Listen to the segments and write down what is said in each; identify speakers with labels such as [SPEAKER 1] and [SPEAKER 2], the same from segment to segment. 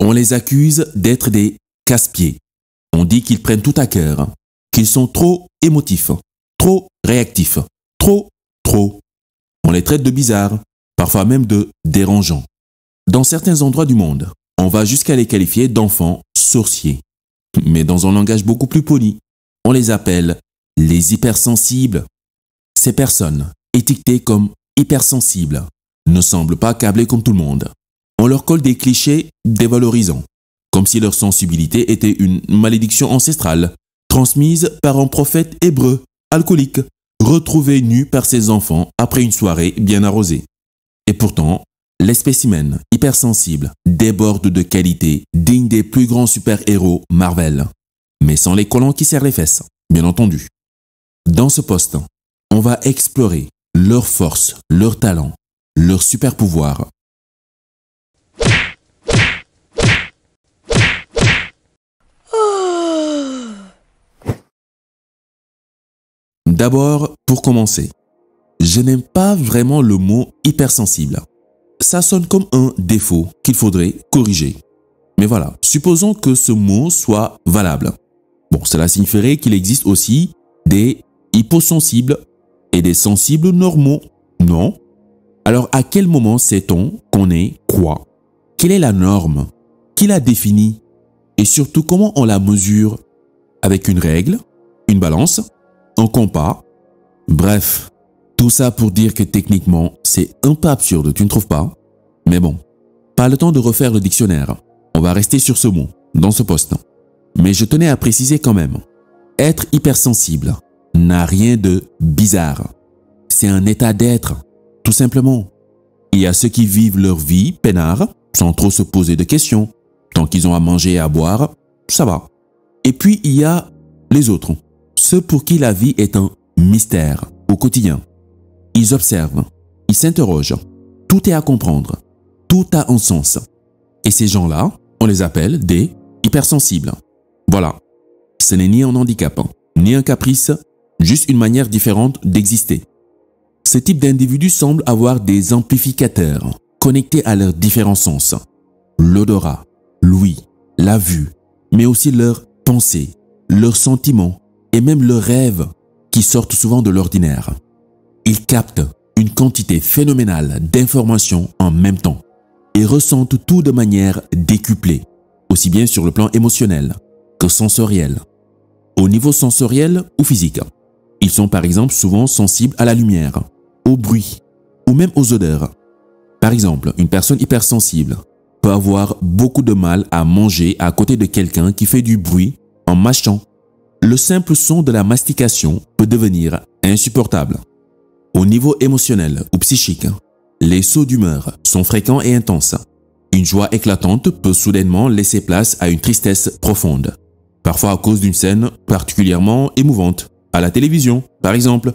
[SPEAKER 1] On les accuse d'être des casse-pieds. On dit qu'ils prennent tout à cœur, qu'ils sont trop émotifs, trop réactifs, trop. On les traite de bizarres, parfois même de dérangeants. Dans certains endroits du monde, on va jusqu'à les qualifier d'enfants sorciers. Mais dans un langage beaucoup plus poli, on les appelle les hypersensibles. Ces personnes, étiquetées comme hypersensibles, ne semblent pas câblées comme tout le monde. On leur colle des clichés dévalorisants, comme si leur sensibilité était une malédiction ancestrale, transmise par un prophète hébreu, alcoolique, retrouvé nu par ses enfants après une soirée bien arrosée. Et pourtant, les spécimens hypersensibles débordent de qualités dignes des plus grands super-héros Marvel, mais sans les collants qui serrent les fesses, bien entendu. Dans ce post, on va explorer leurs forces, leurs talents, leurs super-pouvoirs. D'abord, pour commencer, je n'aime pas vraiment le mot hypersensible. Ça sonne comme un défaut qu'il faudrait corriger. Mais voilà, supposons que ce mot soit valable. Bon, cela signifierait qu'il existe aussi des hyposensibles et des sensibles normaux, non? Alors à quel moment sait-on qu'on est quoi? Quelle est la norme? Qui la définit? Et surtout, comment on la mesure? Avec une règle? Une balance? Un compas? Bref, tout ça pour dire que techniquement, c'est un peu absurde, tu ne trouves pas? Mais bon, pas le temps de refaire le dictionnaire. On va rester sur ce mot, dans ce post. Mais je tenais à préciser quand même, être hypersensible n'a rien de bizarre. C'est un état d'être, tout simplement. Il y a ceux qui vivent leur vie peinard, sans trop se poser de questions. Tant qu'ils ont à manger et à boire, ça va. Et puis il y a les autres, ceux pour qui la vie est un mystère au quotidien. Ils observent, ils s'interrogent, tout est à comprendre, tout a un sens. Et ces gens-là, on les appelle des hypersensibles. Voilà, ce n'est ni un handicap, ni un caprice, juste une manière différente d'exister. Ce type d'individus semble avoir des amplificateurs connectés à leurs différents sens. L'odorat, l'ouïe, la vue, mais aussi leurs pensées, leurs sentiments et même leurs rêves qui sortent souvent de l'ordinaire. Ils captent une quantité phénoménale d'informations en même temps et ressentent tout de manière décuplée, aussi bien sur le plan émotionnel que sensoriel. Au niveau sensoriel ou physique, ils sont par exemple souvent sensibles à la lumière, au bruit ou même aux odeurs. Par exemple, une personne hypersensible peut avoir beaucoup de mal à manger à côté de quelqu'un qui fait du bruit en mâchant. Le simple son de la mastication peut devenir insupportable. Au niveau émotionnel ou psychique, les sauts d'humeur sont fréquents et intenses. Une joie éclatante peut soudainement laisser place à une tristesse profonde, parfois à cause d'une scène particulièrement émouvante. À la télévision, par exemple,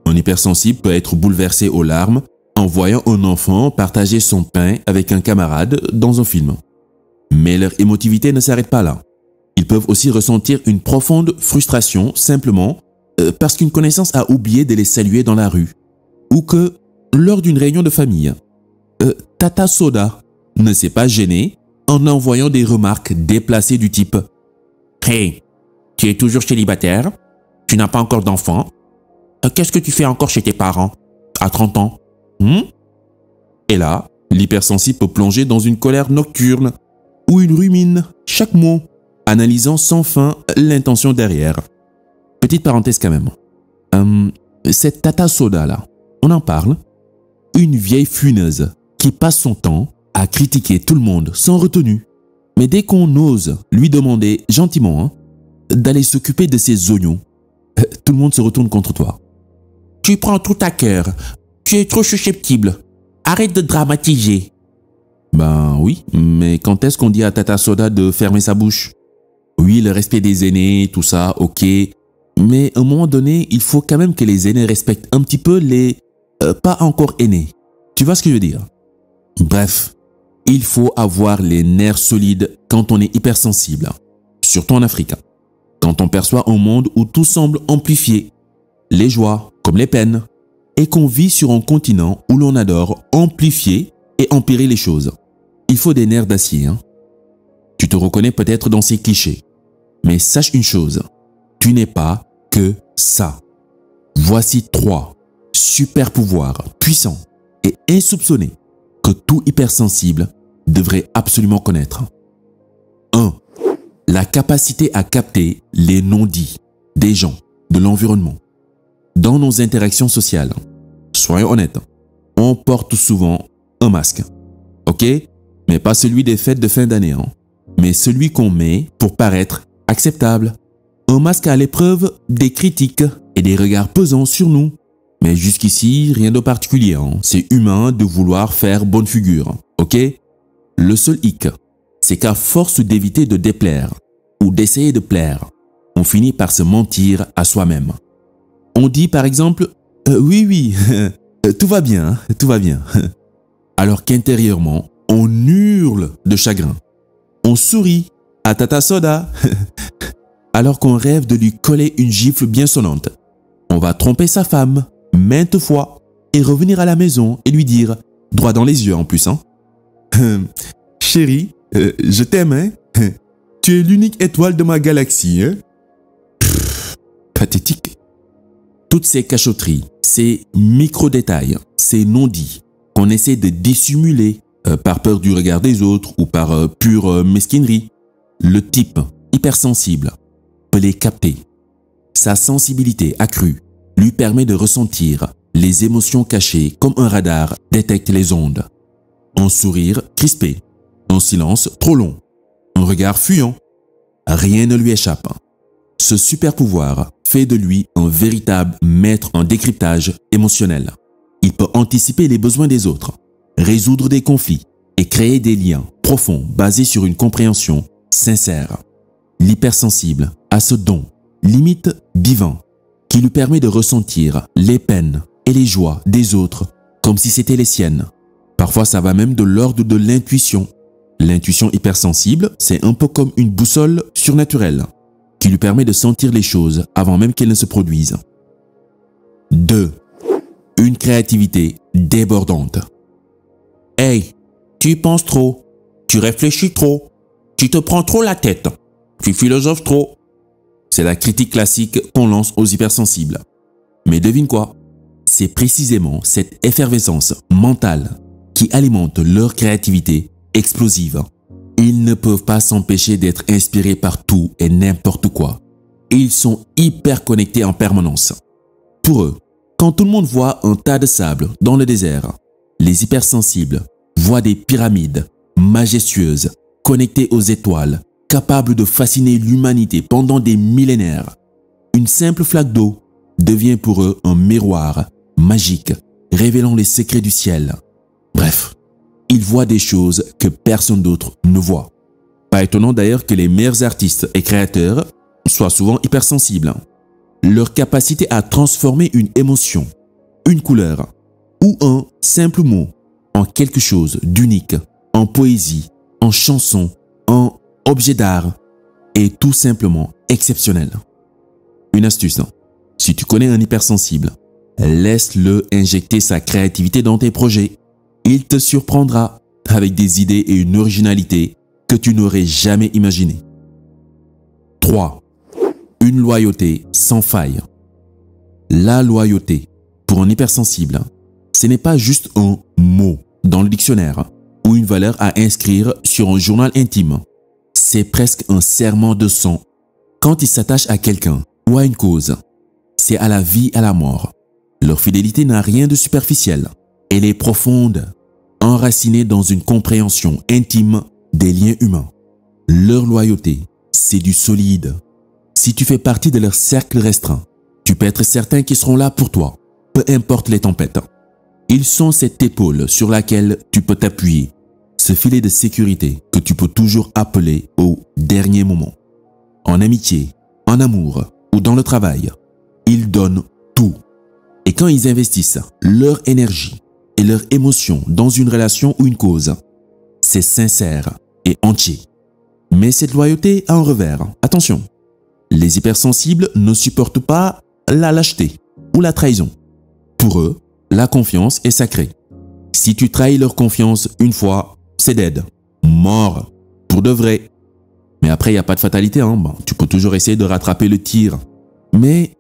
[SPEAKER 1] un hypersensible peut être bouleversé aux larmes en voyant un enfant partager son pain avec un camarade dans un film. Mais leur émotivité ne s'arrête pas là. Ils peuvent aussi ressentir une profonde frustration simplement parce qu'une connaissance a oublié de les saluer dans la rue. Ou que, lors d'une réunion de famille, Tata Soda ne s'est pas gêné en envoyant des remarques déplacées du type « Hey, tu es toujours célibataire? Tu n'as pas encore d'enfant? Qu'est-ce que tu fais encore chez tes parents à 30 ans? Et là, l'hypersensible peut plonger dans une colère nocturne ou une rumine chaque mot, analysant sans fin l'intention derrière. Petite parenthèse quand même. Cette Tata Soda là, on en parle. Une vieille funeuse qui passe son temps à critiquer tout le monde sans retenue. Mais dès qu'on ose lui demander gentiment d'aller s'occuper de ses oignons, tout le monde se retourne contre toi. Tu prends tout à cœur. Tu es trop susceptible. Arrête de dramatiser. Ben oui, mais quand est-ce qu'on dit à Tata Soda de fermer sa bouche? Oui, le respect des aînés, tout ça, ok. Mais à un moment donné, il faut quand même que les aînés respectent un petit peu les pas encore aînés. Tu vois ce que je veux dire? Bref, il faut avoir les nerfs solides quand on est hypersensible, surtout en Afrique. Quand on perçoit un monde où tout semble amplifié, les joies comme les peines, et qu'on vit sur un continent où l'on adore amplifier et empirer les choses. Il faut des nerfs d'acier. Tu te reconnais peut-être dans ces clichés. Mais sache une chose, tu n'es pas que ça. Voici 3 super pouvoirs puissants et insoupçonnés que tout hypersensible devrait absolument connaître. 1. La capacité à capter les non-dits des gens, de l'environnement. Dans nos interactions sociales, soyons honnêtes, on porte souvent un masque. Ok? Mais pas celui des fêtes de fin d'année, hein? Mais celui qu'on met pour paraître acceptable. Un masque à l'épreuve des critiques et des regards pesants sur nous. Mais jusqu'ici, rien de particulier, hein? C'est humain de vouloir faire bonne figure, ok? Le seul hic, c'est qu'à force d'éviter de déplaire ou d'essayer de plaire, on finit par se mentir à soi-même. On dit par exemple « Oui, tout va bien, tout va bien ». Alors qu'intérieurement, on hurle de chagrin. On sourit à Tata Soda alors qu'on rêve de lui coller une gifle bien sonnante. On va tromper sa femme maintes fois et revenir à la maison et lui dire, droit dans les yeux en plus, hein. Chérie, je t'aime, hein. Tu es l'unique étoile de ma galaxie, hein. Pathétique. Toutes ces cachotteries, ces micro-détails, ces non-dits qu'on essaie de dissimuler par peur du regard des autres ou par pure mesquinerie, le type hypersensible peut les capter. Sa sensibilité accrue lui permet de ressentir les émotions cachées comme un radar détecte les ondes. Un sourire crispé, un silence trop long, un regard fuyant, rien ne lui échappe. Ce super pouvoir fait de lui un véritable maître en décryptage émotionnel. Il peut anticiper les besoins des autres, résoudre des conflits et créer des liens profonds basés sur une compréhension sincère. L'hypersensible a ce don, limite divin, qui lui permet de ressentir les peines et les joies des autres comme si c'était les siennes. Parfois, ça va même de l'ordre de l'intuition. L'intuition hypersensible, c'est un peu comme une boussole surnaturelle qui lui permet de sentir les choses avant même qu'elles ne se produisent. 2. Une créativité débordante. Hey, tu y penses trop, tu réfléchis trop, tu te prends trop la tête, tu philosophes trop. C'est la critique classique qu'on lance aux hypersensibles. Mais devine quoi? C'est précisément cette effervescence mentale qui alimente leur créativité explosive. Ils ne peuvent pas s'empêcher d'être inspirés par tout et n'importe quoi. Ils sont hyper connectés en permanence. Pour eux, quand tout le monde voit un tas de sable dans le désert, les hypersensibles voient des pyramides majestueuses, connectées aux étoiles, capables de fasciner l'humanité pendant des millénaires. Une simple flaque d'eau devient pour eux un miroir magique, révélant les secrets du ciel. Bref, ils voient des choses que personne d'autre ne voit. Pas étonnant d'ailleurs que les meilleurs artistes et créateurs soient souvent hypersensibles. Leur capacité à transformer une émotion, une couleur ou un simple mot en quelque chose d'unique, en poésie, en chanson, en objet d'art est tout simplement exceptionnel. Une astuce, si tu connais un hypersensible, laisse-le injecter sa créativité dans tes projets. Il te surprendra avec des idées et une originalité que tu n'aurais jamais imaginées. 3. Une loyauté sans faille. La loyauté, pour un hypersensible, ce n'est pas juste un mot dans le dictionnaire ou une valeur à inscrire sur un journal intime. C'est presque un serment de sang. Quand ils s'attachent à quelqu'un ou à une cause, c'est à la vie et à la mort. Leur fidélité n'a rien de superficiel. Elle est profonde, enracinée dans une compréhension intime des liens humains. Leur loyauté, c'est du solide. Si tu fais partie de leur cercle restreint, tu peux être certain qu'ils seront là pour toi, peu importe les tempêtes. Ils sont cette épaule sur laquelle tu peux t'appuyer, ce filet de sécurité que tu peux toujours appeler au dernier moment. En amitié, en amour ou dans le travail, ils donnent tout. Et quand ils investissent leur énergie et leur émotion dans une relation ou une cause, c'est sincère et entier. Mais cette loyauté a un revers. Attention, les hypersensibles ne supportent pas la lâcheté ou la trahison. Pour eux, la confiance est sacrée. Si tu trahis leur confiance une fois, c'est dead, mort, pour de vrai. Mais après, il n'y a pas de fatalité, hein. Bon, tu peux toujours essayer de rattraper le tir. Mais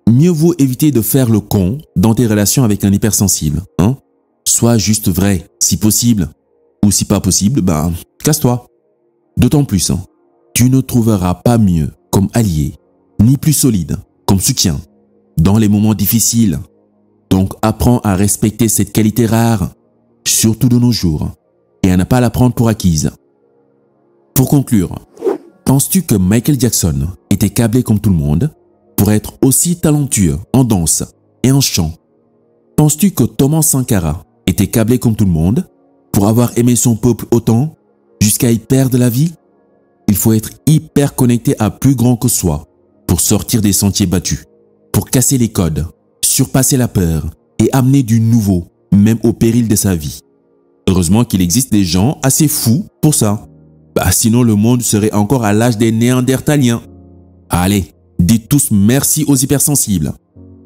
[SPEAKER 1] mieux vaut éviter de faire le con dans tes relations avec un hypersensible. Hein. Sois juste vrai, si possible. Ou si pas possible, casse-toi. D'autant plus, hein, tu ne trouveras pas mieux comme allié, ni plus solide comme soutien dans les moments difficiles. Donc apprends à respecter cette qualité rare, surtout de nos jours, et à ne pas la prendre pour acquise. Pour conclure, penses-tu que Michael Jackson était câblé comme tout le monde pour être aussi talentueux en danse et en chant? Penses-tu que Thomas Sankara était câblé comme tout le monde pour avoir aimé son peuple autant jusqu'à y perdre la vie? Il faut être hyper connecté à plus grand que soi pour sortir des sentiers battus, pour casser les codes, surpasser la peur et amener du nouveau, même au péril de sa vie. Heureusement qu'il existe des gens assez fous pour ça. Sinon le monde serait encore à l'âge des Néandertaliens. Allez, dites tous merci aux hypersensibles.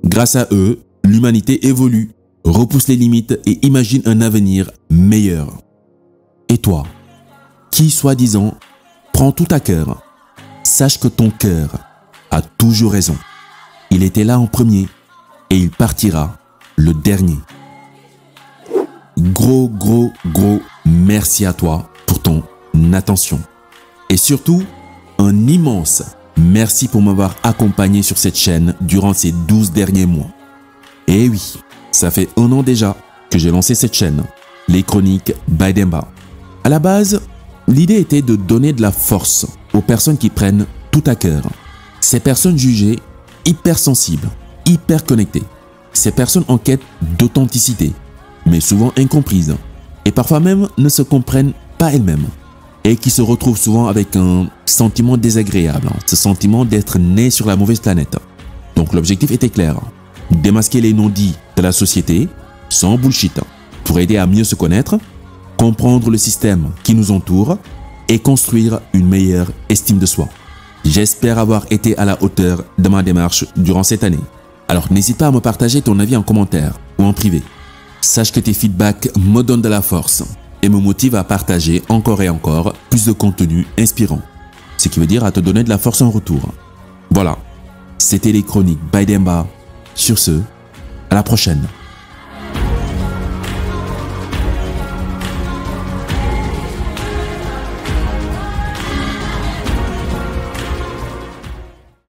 [SPEAKER 1] Grâce à eux, l'humanité évolue, repousse les limites et imagine un avenir meilleur. Et toi, qui soi-disant prend tout à cœur, sache que ton cœur a toujours raison. Il était là en premier et il partira le dernier. Gros merci à toi pour ton attention. Et surtout, un immense merci pour m'avoir accompagné sur cette chaîne durant ces 12 derniers mois. Et oui, ça fait 1 an déjà que j'ai lancé cette chaîne, les chroniques by Demba. À la base, l'idée était de donner de la force aux personnes qui prennent tout à cœur. Ces personnes jugées hypersensibles, hyper connectées. Ces personnes en quête d'authenticité, mais souvent incomprises, et parfois même ne se comprennent pas elles-mêmes, et qui se retrouvent souvent avec un sentiment désagréable, ce sentiment d'être né sur la mauvaise planète. Donc l'objectif était clair, démasquer les non-dits de la société, sans bullshit, pour aider à mieux se connaître, comprendre le système qui nous entoure, et construire une meilleure estime de soi. J'espère avoir été à la hauteur de ma démarche durant cette année. Alors n'hésite pas à me partager ton avis en commentaire ou en privé. Sache que tes feedbacks me donnent de la force et me motivent à partager encore et encore plus de contenu inspirant. Ce qui veut dire à te donner de la force en retour. Voilà, c'était les chroniques by Demba. Sur ce, à la prochaine.